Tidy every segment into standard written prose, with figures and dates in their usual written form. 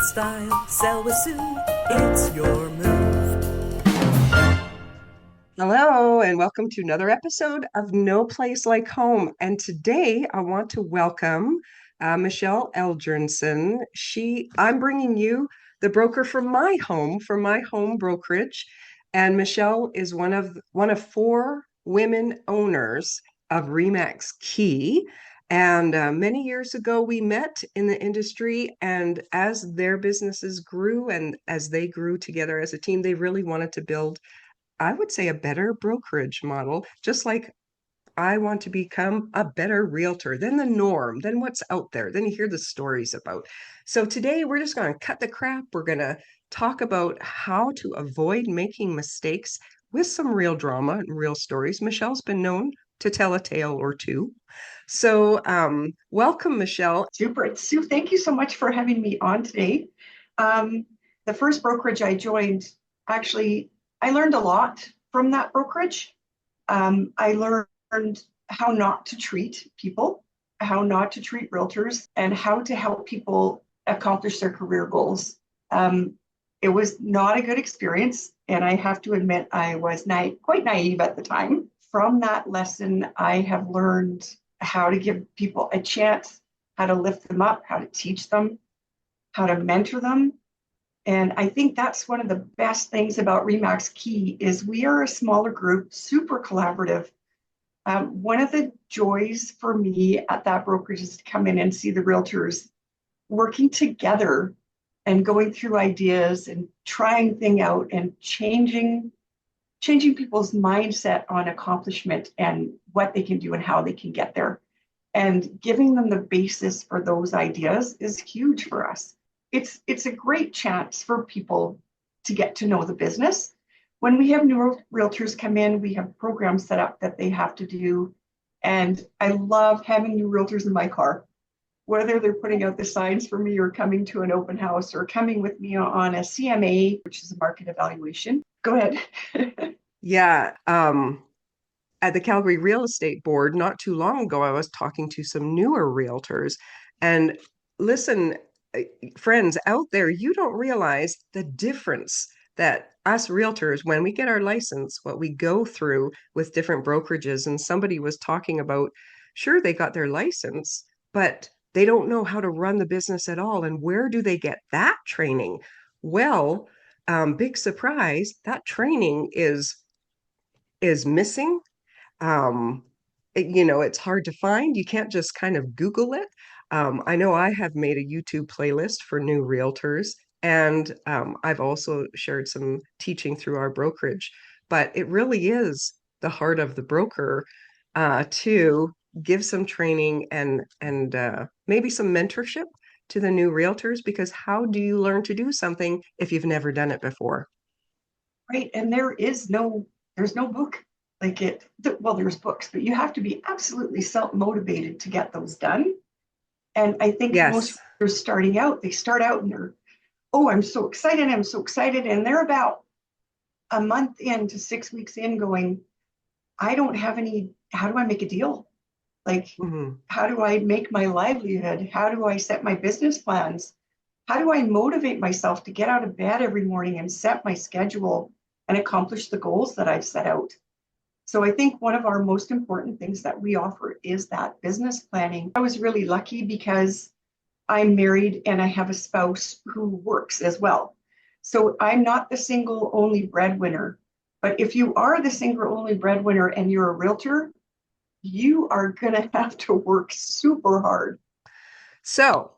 style, sell with Sue. It's your move. Hello, and welcome to another episode of No Place Like Home. And today I want to welcome Michelle Eldjarnson. I'm bringing you the broker from my home brokerage. And Michelle is one of four women owners of Remax Key. And many years ago, we met in the industry. And as their businesses grew and as they grew together as a team, they really wanted to build, I would say, a better brokerage model, just like I want to become a better realtor than the norm, than what's out there, than you hear the stories about. So today we're just going to cut the crap. We're going to talk about how to avoid making mistakes with some real drama and real stories. Michelle's been known to tell a tale or two. So welcome, Michelle. Super. Sue, thank you so much for having me on today. Um, the first brokerage I joined, actually, I learned a lot from that brokerage. I learned how not to treat people, how not to treat realtors, and how to help people accomplish their career goals. It was not a good experience, and I have to admit I was quite naive at the time. From that lesson, I have learned how to give people a chance, how to lift them up, how to teach them, how to mentor them. And I think that's one of the best things about Remax Key is we are a smaller group, super collaborative. One of the joys for me at that brokerage is to come in and see the realtors working together and going through ideas and trying things out and changing people's mindset on accomplishment and what they can do and how they can get there. And giving them the basis for those ideas is huge for us. It's a great chance for people to get to know the business. When we have new realtors come in, we have programs set up that they have to do. And I love having new realtors in my car, whether they're putting out the signs for me or coming to an open house or coming with me on a CMA, which is a market evaluation. Go ahead. Yeah. At the Calgary Real Estate Board, not too long ago, I was talking to some newer realtors. And listen, friends out there, you don't realize the difference that us realtors, when we get our license, what we go through with different brokerages. And somebody was talking about, sure, they got their license, but they don't know how to run the business at all. And where do they get that training? Well, big surprise, that training is missing. It's hard to find. You can't just kind of Google it. I know I have made a YouTube playlist for new realtors, and I've also shared some teaching through our brokerage. But it really is the heart of the broker to give some training and maybe some mentorship to the new realtors, because how do you learn to do something if you've never done it before? Right. And there's no book like it. Well, there's books, but you have to be absolutely self-motivated to get those done. And I think most Yes. are starting out, they start out and they're, oh, I'm so excited. I'm so excited. And they're about a month in to 6 weeks in going, I don't have any, how do I make a deal? Like, Mhm. how do I make my livelihood? How do I set my business plans? How do I motivate myself to get out of bed every morning and set my schedule and accomplish the goals that I've set out? So I think one of our most important things that we offer is that business planning. I was really lucky because I'm married and I have a spouse who works as well. So I'm not the single only breadwinner. But if you are the single only breadwinner and you're a realtor, you are going to have to work super hard. So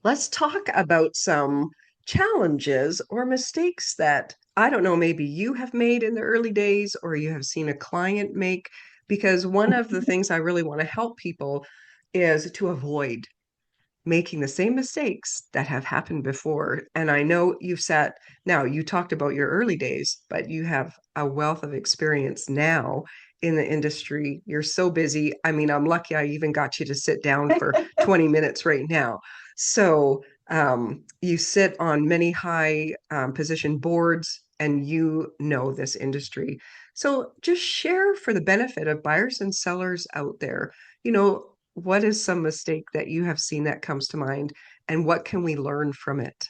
let's talk about some challenges or mistakes that I don't know, maybe you have made in the early days or you have seen a client make. Because one of the things I really want to help people is to avoid making the same mistakes that have happened before. And I know now you talked about your early days, but you have a wealth of experience now in the industry. You're so busy. I mean, I'm lucky I even got you to sit down for 20 minutes right now. So you sit on many high position boards and you know this industry. So just share for the benefit of buyers and sellers out there, you know, what is some mistake that you have seen that comes to mind, and what can we learn from it?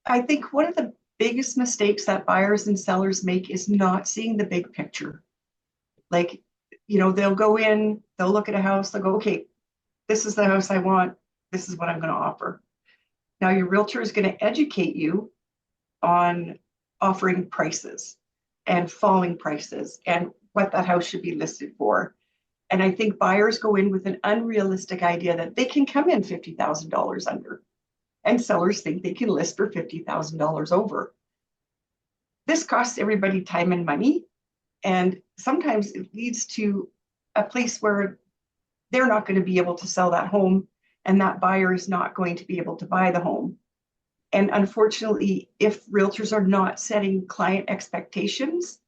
I think one of the biggest mistakes that buyers and sellers make is not seeing the big picture. Like, they'll go in, they'll look at a house, they'll go, okay, this is the house I want. This is what I'm going to offer. Now, your realtor is going to educate you on offering prices and falling prices and what that house should be listed for. And I think buyers go in with an unrealistic idea that they can come in $50,000 under, and sellers think they can list for $50,000 over. This costs everybody time and money, and sometimes it leads to a place where they're not going to be able to sell that home, and that buyer is not going to be able to buy the home. And unfortunately, if realtors are not setting client expectations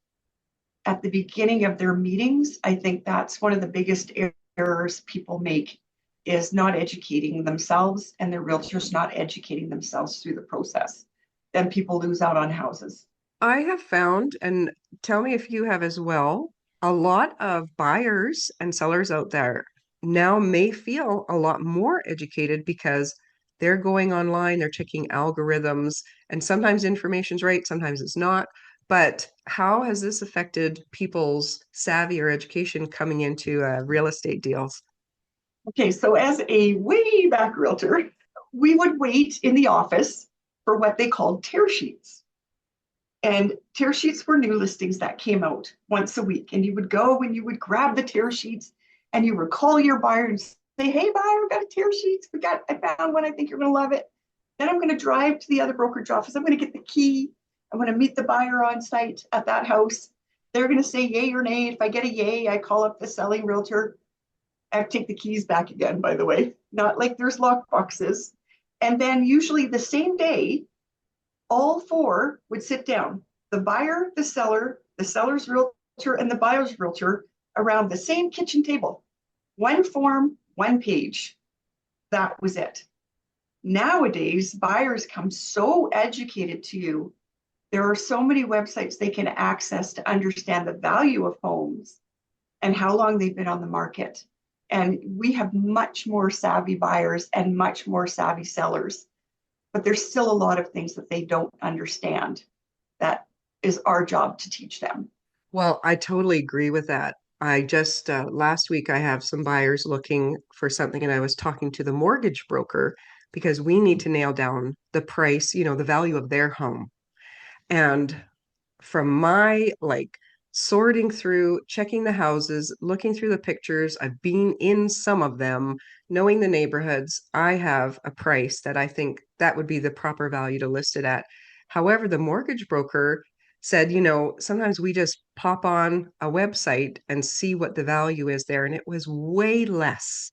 at the beginning of their meetings, I think that's one of the biggest errors people make, is not educating themselves, and their realtors not educating themselves through the process. Then people lose out on houses. I have found, and tell me if you have as well, a lot of buyers and sellers out there now may feel a lot more educated because they're going online, they're checking algorithms, and sometimes information's right, sometimes it's not. But how has this affected people's savvy or education coming into real estate deals? Okay, so as a way back realtor, we would wait in the office for what they called tear sheets. And tear sheets were new listings that came out once a week. And you would go and you would grab the tear sheets and you would call your buyer and say, hey, buyer, we got a tear sheets. I found one. I think you're going to love it. Then I'm going to drive to the other brokerage office. I'm going to get the key. I'm going to meet the buyer on site at that house. They're going to say yay or nay. If I get a yay, I call up the selling realtor. I take the keys back again, by the way, not like there's lock boxes. And then usually the same day, all four would sit down, the buyer, the seller's realtor, and the buyer's realtor, around the same kitchen table. One form, one page. That was it. Nowadays, buyers come so educated to you. There are so many websites they can access to understand the value of homes and how long they've been on the market. And we have much more savvy buyers and much more savvy sellers, but there's still a lot of things that they don't understand. That is our job to teach them. Well, I totally agree with that. I just last week I have some buyers looking for something, and I was talking to the mortgage broker because we need to nail down the price, the value of their home. And from my sorting through, checking the houses, looking through the pictures, I've been in some of them, knowing the neighborhoods, I have a price that I think that would be the proper value to list it at. However, the mortgage broker said, sometimes we just pop on a website and see what the value is there, and it was way less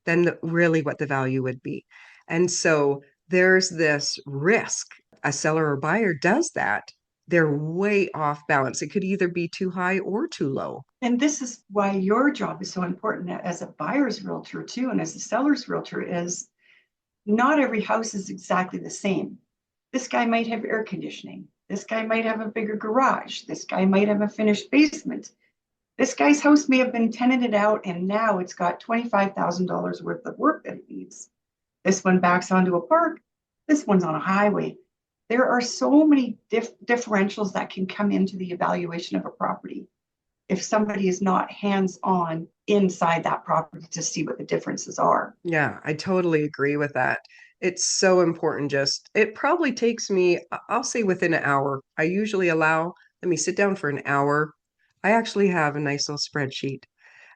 than really what the value would be. And so there's this risk. A seller or buyer does that, they're way off balance. It could either be too high or too low. And this is why your job is so important as a buyer's realtor too, and as a seller's realtor, is not every house is exactly the same. This guy might have air conditioning. This guy might have a bigger garage. This guy might have a finished basement. This guy's house may have been tenanted out and now it's got $25,000 worth of work that it needs. This one backs onto a park. This one's on a highway. There are so many differentials that can come into the evaluation of a property if somebody is not hands-on inside that property to see what the differences are. Yeah, I totally agree with that. It's so important. It probably takes me, I'll say within an hour. I usually let me sit down for an hour. I actually have a nice little spreadsheet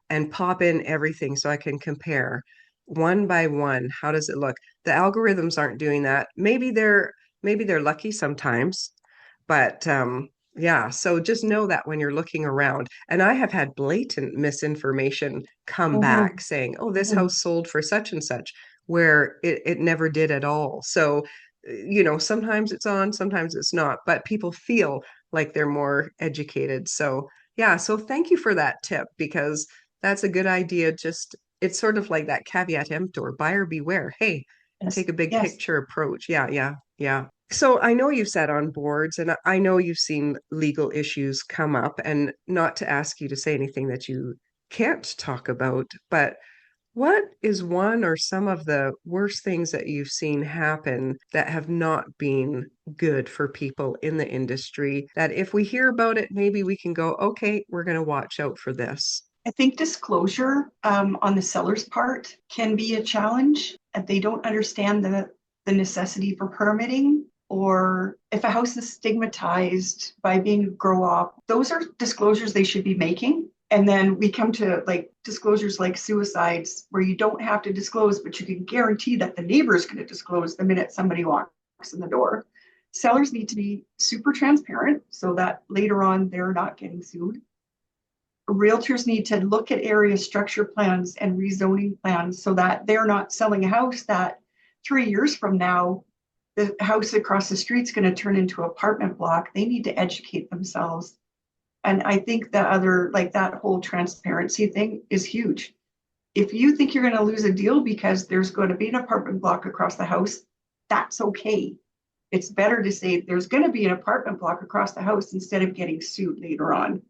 and pop in everything so I can compare one by one. How does it look? The algorithms aren't doing that. Maybe they're lucky sometimes, but yeah, so just know that when you're looking around, and I have had blatant misinformation come Mm-hmm. back saying, oh, this Mm-hmm. house sold for such and such, where it never did at all. So, sometimes it's on, sometimes it's not, but people feel like they're more educated. So, yeah, so thank you for that tip because that's a good idea. Just it's sort of like that caveat emptor, buyer beware. Hey, Yes. take a big Yes. picture approach. Yeah, yeah, yeah. So I know you've sat on boards and I know you've seen legal issues come up, and not to ask you to say anything that you can't talk about, but What is one or some of the worst things that you've seen happen that have not been good for people in the industry? That if we hear about it, maybe we can go, okay, we're going to watch out for this. I think disclosure on the seller's part can be a challenge. They don't understand the necessity for permitting, or if a house is stigmatized by being a grow op, those are disclosures they should be making. And then we come to like disclosures like suicides, where you don't have to disclose, but you can guarantee that the neighbor is going to disclose the minute somebody walks in the door. Sellers need to be super transparent so that later on they're not getting sued. Realtors need to look at area structure plans and rezoning plans so that they're not selling a house that 3 years from now, the house across the street is going to turn into an apartment block. They need to educate themselves. And I think the other, like that whole transparency thing is huge. If you think you're going to lose a deal because there's going to be an apartment block across the house, that's okay. It's better to say there's going to be an apartment block across the house instead of getting sued later on.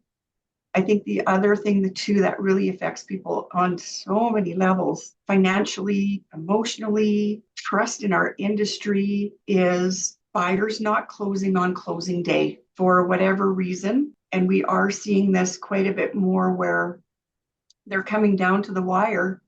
I think the other thing, the two that really affects people on so many levels, financially, emotionally, trust in our industry, is buyers not closing on closing day for whatever reason. And we are seeing this quite a bit more where they're coming down to the wire,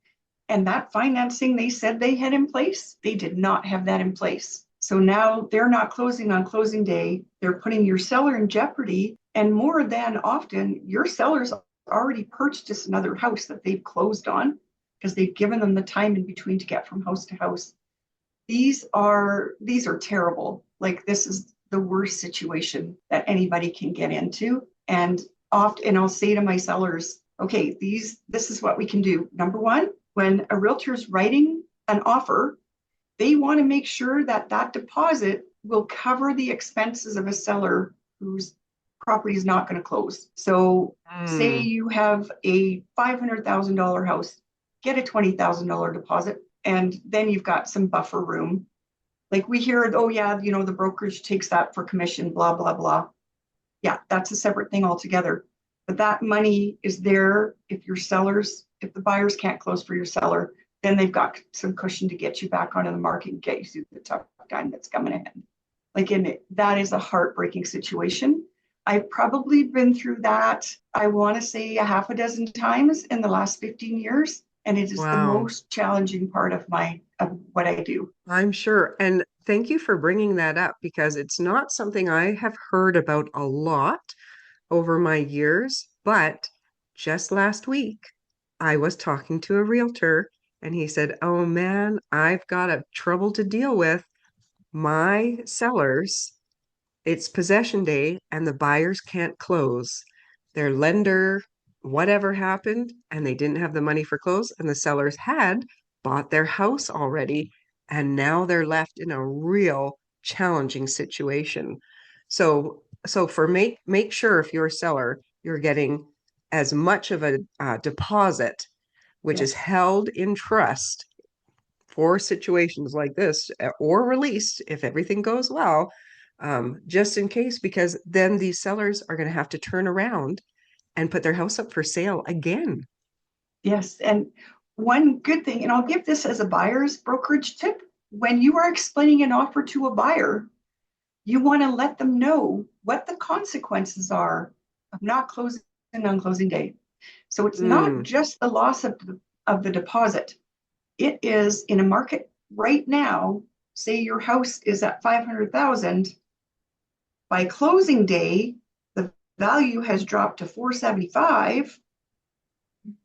and that financing they said they had in place, they did not have that in place. So now they're not closing on closing day. They're putting your seller in jeopardy. And more than often, your seller's already purchased another house that they've closed on because they've given them the time in between to get from house to house. These are terrible. Like, this is the worst situation that anybody can get into. And often I'll say to my sellers, okay, this is what we can do. Number one, when a realtor's writing an offer, they want to make sure that that deposit will cover the expenses of a seller whose property is not going to close. So say Mm. you have a $500,000 house, get a $20,000 deposit, and then you've got some buffer room. Like we hear, oh yeah, the brokerage takes that for commission, blah, blah, blah. Yeah, that's a separate thing altogether. But that money is there if the buyers can't close for your seller, then they've got some cushion to get you back onto the market and get you through the tough time that's coming ahead. Like, that is a heartbreaking situation. I've probably been through that, I want to say a half a dozen times in the last 15 years. And it is the Wow. most challenging part of what I do. I'm sure. And thank you for bringing that up because it's not something I have heard about a lot over my years. But just last week, I was talking to a realtor and he said, oh man, I've got a trouble to deal with. My sellers, it's possession day and the buyers can't close. Their lender, whatever happened, and they didn't have the money for close, and the sellers had bought their house already, and now they're left in a real challenging situation. So for make sure if you're a seller, you're getting as much of a deposit, which is Yes. held in trust for situations like this, or released if everything goes well, just in case, because then these sellers are going to have to turn around and put their house up for sale again. Yes. And one good thing, and I'll give this as a buyer's brokerage tip, when you are explaining an offer to a buyer, you want to let them know what the consequences are of not closing on closing day. So it's not Mm, just the loss of the deposit. It is in a market right now, say your house is at 500,000, by closing day, the value has dropped to 475.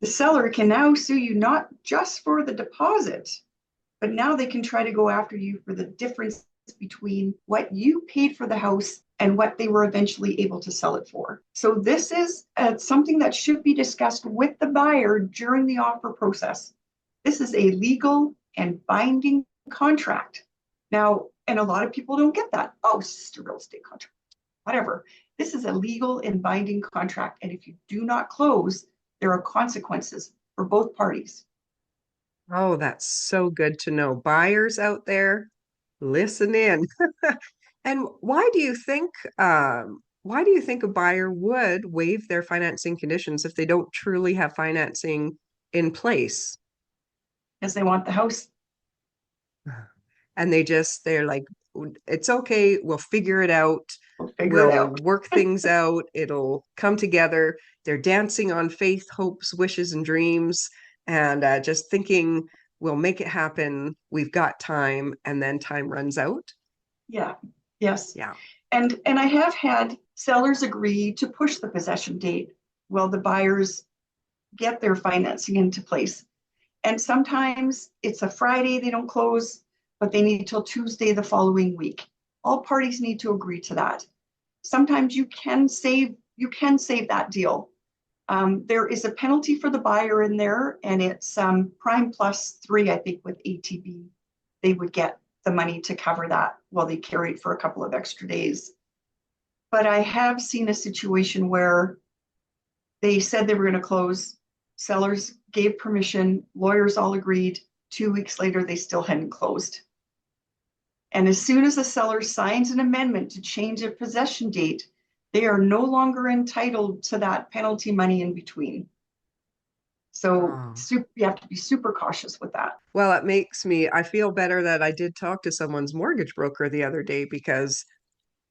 The seller can now sue you not just for the deposit, but now they can try to go after you for the difference between what you paid for the house and what they were eventually able to sell it for. So this is something that should be discussed with the buyer during the offer process. This is a legal and binding contract. Now, and a lot of people don't get that. Oh, it's just a real estate contract, whatever. This is a legal and binding contract. And if you do not close, there are consequences for both parties. oh, that's so good to know. Buyers out there, listen in. And why do you think a buyer would waive their financing conditions if they don't truly have financing in place? because they want the house. And they're like, it's okay, we'll figure it out. We'll figure it We'll out. work things out. It'll come together. They're dancing on faith, hopes, wishes, and dreams, and just thinking we'll make it happen. We've got time, and then time runs out. Yeah. Yes. Yeah. And I have had sellers agree to push the possession date while the buyers get their financing into place. And sometimes it's a Friday they don't close, but they need till Tuesday the following week. All parties need to agree to that. Sometimes you can save that deal. There is a penalty for the buyer in there, and it's prime plus 3, I think, with ATB. They would get the money to cover that while they carry it for a couple of extra days. But I have seen a situation where they said they were going to close, sellers gave permission, lawyers all agreed. 2 weeks later, they still hadn't closed. And as soon as the seller signs an amendment to change a possession date, they are no longer entitled to that penalty money in between. So you have to be super cautious with that. Well, I feel better that I did talk to someone's mortgage broker the other day, because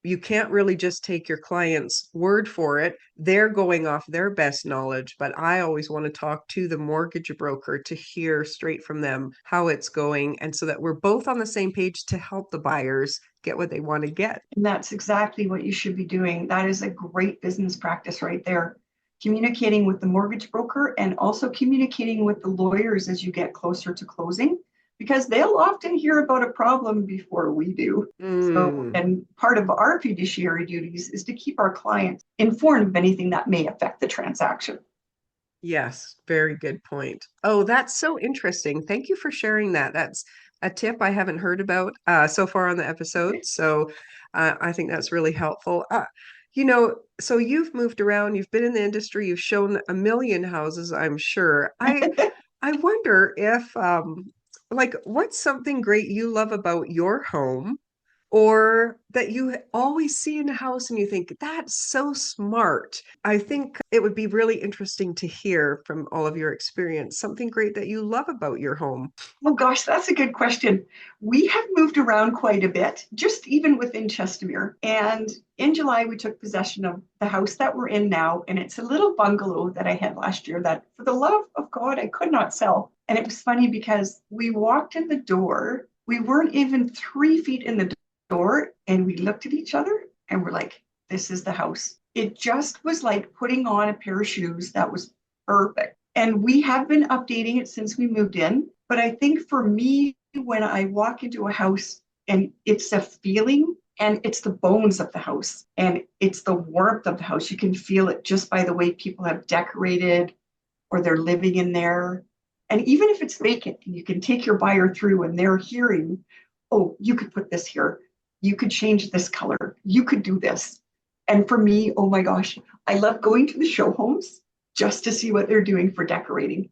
you can't really just take your client's word for it. They're going off their best knowledge, but I always want to talk to the mortgage broker to hear straight from them how it's going, and so that we're both on the same page to help the buyers get what they want to get. And that's exactly what you should be doing. That is a great business practice right there. Communicating with the mortgage broker and also communicating with the lawyers as you get closer to closing, because they'll often hear about a problem before we do. So, and part of our fiduciary duties is to keep our clients informed of anything that may affect the transaction. Yes, very good point. Oh, that's so interesting. Thank you for sharing that. That's a tip I haven't heard about so far on the episode. So I think that's really helpful. So you've moved around, you've been in the industry, you've shown a million houses, I'm sure. I wonder if like, what's something great you love about your home, or that you always see in a house and you think, that's so smart? I think it would be really interesting to hear from all of your experience, something great that you love about your home. Oh gosh, that's a good question. We have moved around quite a bit, just even within Chestermere. And in July, we took possession of the house that we're in now. And it's a little bungalow that I had last year that, for the love of God, I could not sell. And it was funny because we walked in the door, we weren't even 3 feet in the door, and we looked at each other and we're like, this is the house. It just was like putting on a pair of shoes that was perfect. And we have been updating it since we moved in. But I think for me, when I walk into a house and it's a feeling, and it's the bones of the house and it's the warmth of the house, you can feel it just by the way people have decorated or they're living in there. And even if it's vacant, you can take your buyer through and they're hearing, oh, you could put this here. You could change this color. You could do this. And for me, oh my gosh, I love going to the show homes just to see what they're doing for decorating.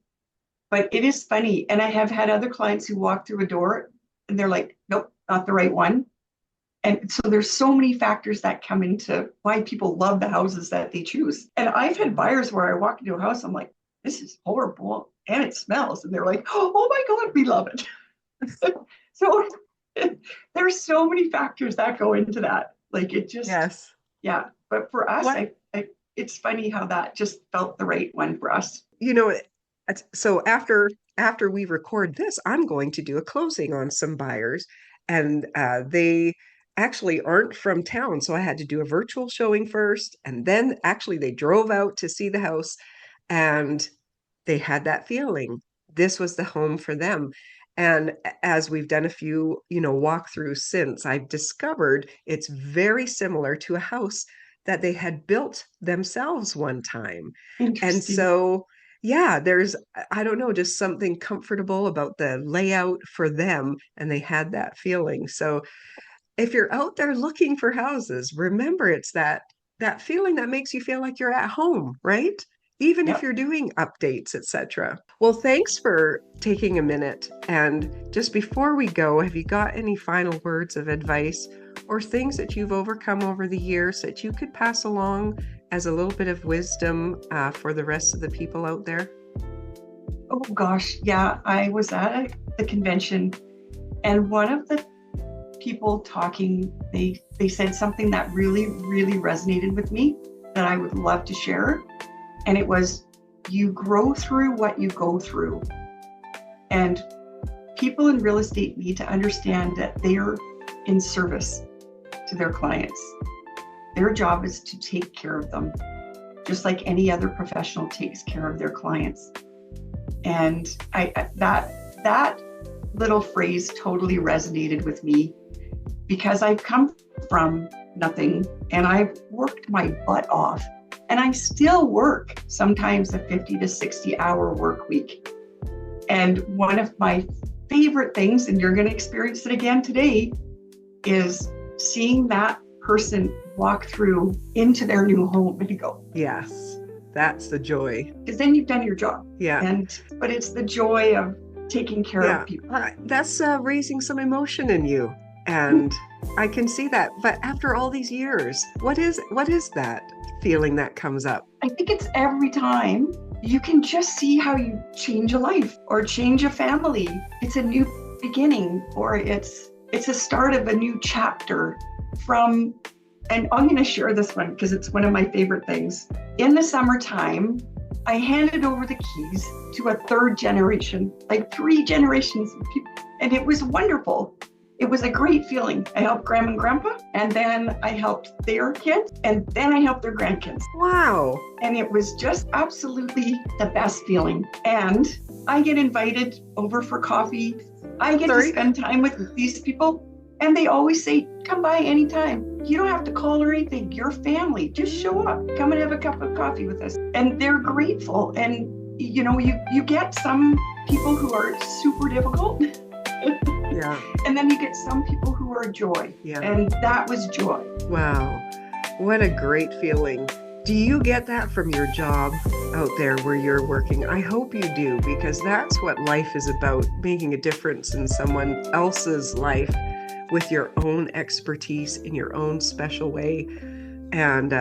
But it is funny. And I have had other clients who walk through a door and they're like, nope, not the right one. And so there's so many factors that come into why people love the houses that they choose. And I've had buyers where I walk into a house, I'm like, this is horrible and it smells. And they're like, oh my God, we love it. So there's so many factors that go into that. Like it just, yes. Yeah. But for us, it's funny how that just felt the right one for us. So after we record this, I'm going to do a closing on some buyers, and they actually aren't from town. So I had to do a virtual showing first, and then actually they drove out to see the house, and they had that feeling. This was the home for them. And as we've done a few, walkthroughs since, I've discovered it's very similar to a house that they had built themselves one time. And so, yeah, there's, I don't know, just something comfortable about the layout for them. And they had that feeling. So if you're out there looking for houses, remember it's that feeling that makes you feel like you're at home, right? Even if you're doing updates, etc. Well, thanks for taking a minute. And just before we go, have you got any final words of advice or things that you've overcome over the years that you could pass along as a little bit of wisdom for the rest of the people out there? Oh gosh, yeah, I was at the convention, and one of the people talking, they said something that really resonated with me that I would love to share. And it was, you grow through what you go through. And people in real estate need to understand that they're in service to their clients. Their job is to take care of them, just like any other professional takes care of their clients. And that little phrase totally resonated with me, because I've come from nothing and I've worked my butt off, and I still work sometimes a 50 to 60 hour work week. And one of my favorite things, and you're going to experience it again today, is seeing that person walk through into their new home and you go, Yes, that's the joy. because then you've done your job. Yeah. But it's the joy of taking care Yeah. of people. That's raising some emotion in you. And I can see that. But after all these years, what is that feeling that comes up? I think it's every time you can just see how you change a life or change a family. It's a new beginning, or it's a start of a new chapter from, and I'm going to share this one because it's one of my favorite things. In the summertime, I handed over the keys to a third generation, like 3 generations of people. And it was wonderful. It was a great feeling. I helped Grandma and Grandpa, and then I helped their kids, and then I helped their grandkids. Wow. And it was just absolutely the best feeling. And I get invited over for coffee. I get to spend time with these people, and they always say, come by anytime. You don't have to call or anything. You're family. Just show up. Come and have a cup of coffee with us. And they're grateful. And you know, you get some people who are super difficult. Yeah. And then you get some people who are joy. Yeah. And that was joy. Wow. What a great feeling. Do you get that from your job out there where you're working? I hope you do, because that's what life is about, making a difference in someone else's life with your own expertise in your own special way. And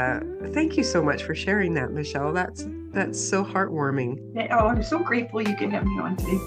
thank you so much for sharing that, Michelle. That's so heartwarming. Oh, I'm so grateful you can have me on today.